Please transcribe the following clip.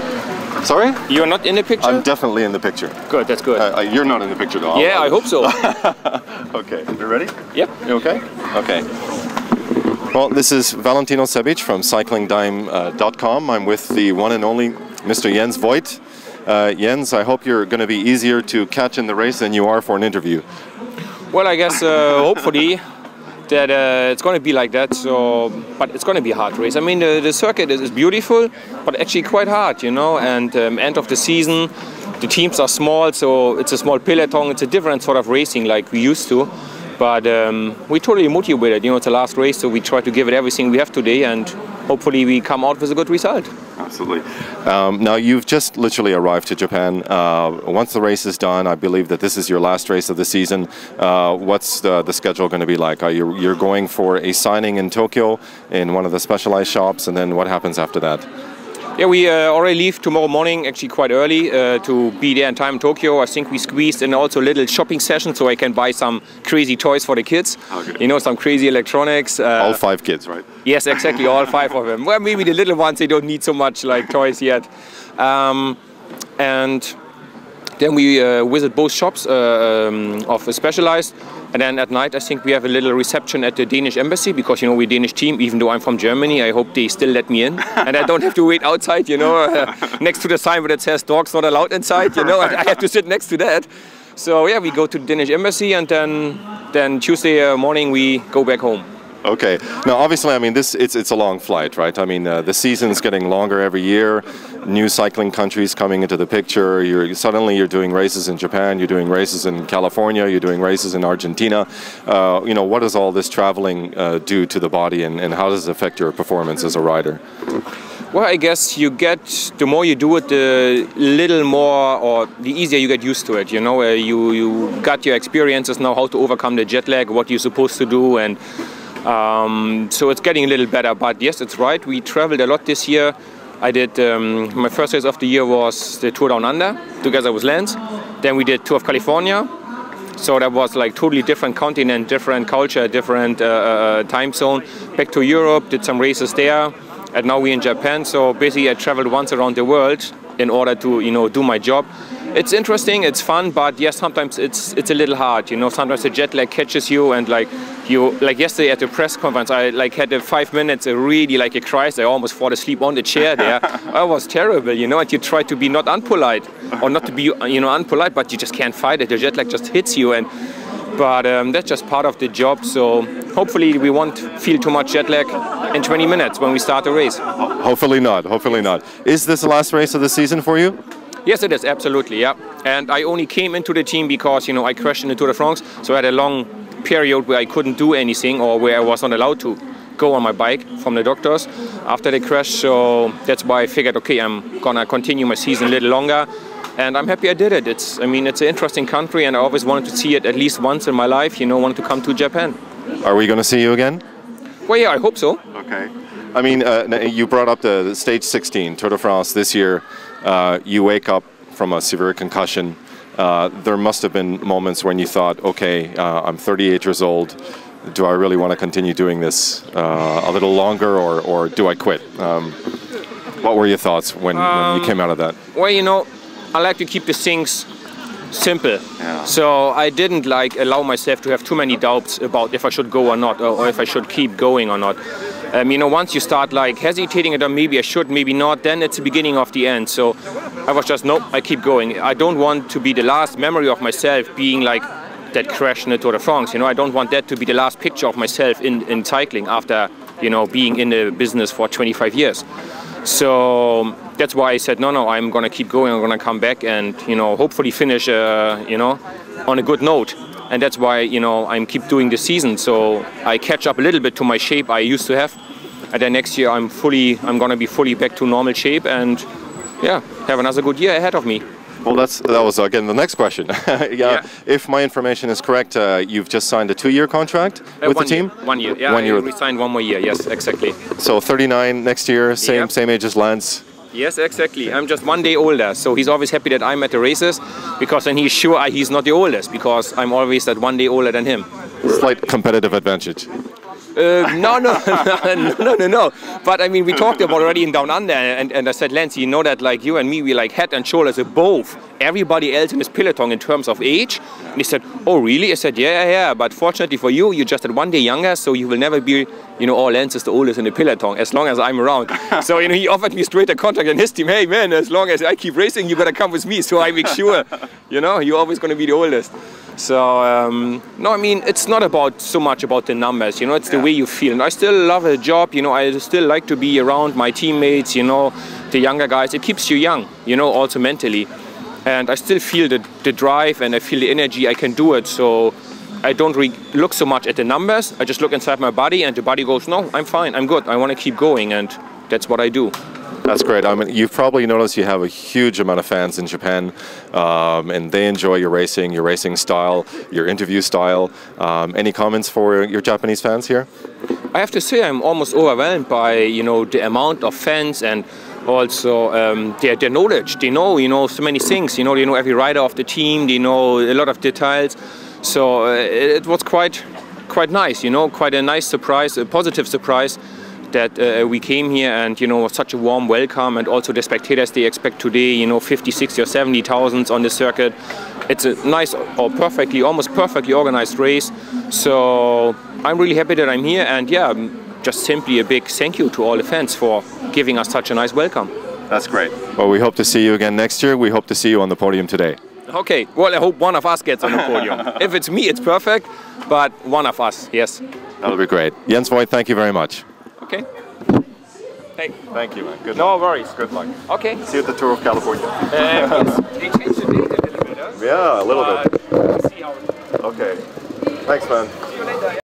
picture? Sorry? You're not in the picture? I'm definitely in the picture. Good, that's good. You're not in the picture though. Yeah, I hope so. Okay, you ready? Yep. You okay? Okay. Well, this is Valentino Sebic from cyclingdime.com. I'm with the one and only Mr. Jens Voigt. Jens, I hope you're going to be easier to catch in the race than you are for an interview. Well, I guess hopefully that it's going to be like that. So, but it's going to be a hard race. I mean, the circuit is beautiful, but actually quite hard, you know. And end of the season, the teams are small, so it's a small peloton. It's a different sort of racing like we used to. But we're totally motivated. You know, it's the last race, so we try to give it everything we have today, and hopefully we come out with a good result. Absolutely. Now, you've just literally arrived to Japan. Once the race is done, I believe that this is your last race of the season. What's the schedule going to be like? You're going for a signing in Tokyo in one of the specialized shops, and then what happens after that? Yeah, we already leave tomorrow morning, actually quite early, to be there in time in Tokyo. I think we squeezed in also a little shopping session so I can buy some crazy toys for the kids. Okay. You know, some crazy electronics. All 5 kids, right? Yes, exactly, all 5 of them. Well, maybe the little ones, they don't need so much like toys yet. And then we visit both shops of Specialized. And then at night, I think we have a little reception at the Danish embassy because, you know, we're a Danish team. Even though I'm from Germany, I hope they still let me in. And I don't have to wait outside, you know, next to the sign that says dogs not allowed inside, you know. I have to sit next to that. So, yeah, we go to the Danish embassy and then Tuesday morning we go back home. Okay. Now, obviously, I mean, it's a long flight, right? I mean, the season's getting longer every year. New cycling countries coming into the picture. Suddenly you're doing races in Japan. You're doing races in California. You're doing races in Argentina. You know, what does all this traveling do to the body, and how does it affect your performance as a rider? Well, I guess the more you do it, the little more or the easier you get used to it. You know, you got your experiences now how to overcome the jet lag, what you're supposed to do, and so it's getting a little better. But yes, it's right. We traveled a lot this year. I did my first race of the year was the Tour Down Under together with Lance. Then we did Tour of California. So that was like totally different continent, different culture, different time zone. Back to Europe, did some races there, and now we're in Japan. So basically, I traveled once around the world in order to, you know, do my job. It's interesting, it's fun, but yes, sometimes it's a little hard. You know, sometimes the jet lag catches you, and like yesterday at the press conference, I like had 5 minutes, really like a crisis. I almost fall asleep on the chair there. It was terrible, you know. And you try to be not unpolite, or not to be, you know, unpolite, but you just can't fight it. The jet lag just hits you, but that's just part of the job. So hopefully we won't feel too much jet lag in 20 minutes when we start the race. Hopefully not. Hopefully not. Is this the last race of the season for you? Yes, it is, absolutely, yeah. And I only came into the team because, you know, I crashed in the Tour de France, so I had a long period where I couldn't do anything or where I was not allowed to go on my bike from the doctors after the crash. So that's why I figured, okay, I'm gonna continue my season a little longer, and I'm happy I did it. It's an interesting country, and I always wanted to see it at least once in my life, you know, wanted to come to Japan. Are we gonna see you again? Well, yeah, I hope so. Okay. I mean, you brought up the stage 16, Tour de France this year. You wake up from a severe concussion. There must have been moments when you thought, okay, I'm 38 years old. Do I really want to continue doing this a little longer, or do I quit? What were your thoughts when you came out of that? Well, you know, I like to keep the things simple. Yeah. So I didn't allow myself to have too many doubts about if I should go or not, or if I should keep going or not. You know, once you start hesitating, maybe I should, maybe not, then it's the beginning of the end. So I was just, nope, I keep going. I don't want to be the last memory of myself being like that crash in the Tour de France. You know, I don't want that to be the last picture of myself in cycling after, you know, being in the business for 25 years. So that's why I said, no, I'm going to keep going. I'm going to come back and, you know, hopefully finish, you know, on a good note. And that's why, you know, I'm keep doing the season. So I catch up a little bit to my shape I used to have. And then next year I'm going to be fully back to normal shape and, yeah, have another good year ahead of me. Well, that was again the next question. Yeah. If my information is correct, you've just signed a 2-year contract with the team? 1 year, yeah. 1 year. We signed 1 more year, yes, exactly. So 39 next year, same age as Lance? Yes, exactly. I'm just 1 day older, so he's always happy that I'm at the races, because then he's sure he's not the oldest, because I'm always that 1 day older than him. Slight competitive advantage. No, no. But I mean, we talked about already in Down Under, and I said, Lance, you know that like you and me, we like head and shoulders above everybody else in this peloton in terms of age. And he said, oh really? I said, yeah. But fortunately for you, you're just at 1 day younger, so you will never be, you know, oh, Lance is the oldest in the peloton as long as I'm around. So you know, he offered me straight a contract in his team. Hey man, as long as I keep racing, you better come with me. So I make sure, you know, you're always going to be the oldest. So no, I mean, it's not about so much about the numbers, you know, it's the way you feel. And I still love a job, you know, I still like to be around my teammates, you know, the younger guys. It keeps you young, you know, also mentally. And I still feel the drive and I feel the energy, I can do it. So I don't look so much at the numbers, I just look inside my body and the body goes, no, I'm fine, I'm good, I want to keep going, and that's what I do. That's great. I mean, you've probably noticed you have a huge amount of fans in Japan, and they enjoy your racing style, your interview style. Any comments for your Japanese fans here? I have to say I'm almost overwhelmed by, you know, the amount of fans and also their knowledge. They know, you know, so many things. You know, they know every rider of the team. They know a lot of details. So it was quite nice. You know, quite a nice surprise, a positive surprise, that we came here and, you know, such a warm welcome, and also the spectators they expect today, you know, 50, 60 or 70,000 on the circuit. It's a nice or almost perfectly organized race. So I'm really happy that I'm here, and yeah, just simply a big thank you to all the fans for giving us such a nice welcome. That's great. Well, we hope to see you again next year. We hope to see you on the podium today. Okay, well, I hope one of us gets on the podium. If it's me, it's perfect, but one of us, yes. That'll be great. Jens Voigt, thank you very much. Okay. Hey. Thank you, man. Good no luck. worries. Good luck. Okay. See you at the Tour of California. They changed the date a little bit, huh? Yeah, a little bit. We'll see how it Okay. Thanks, man.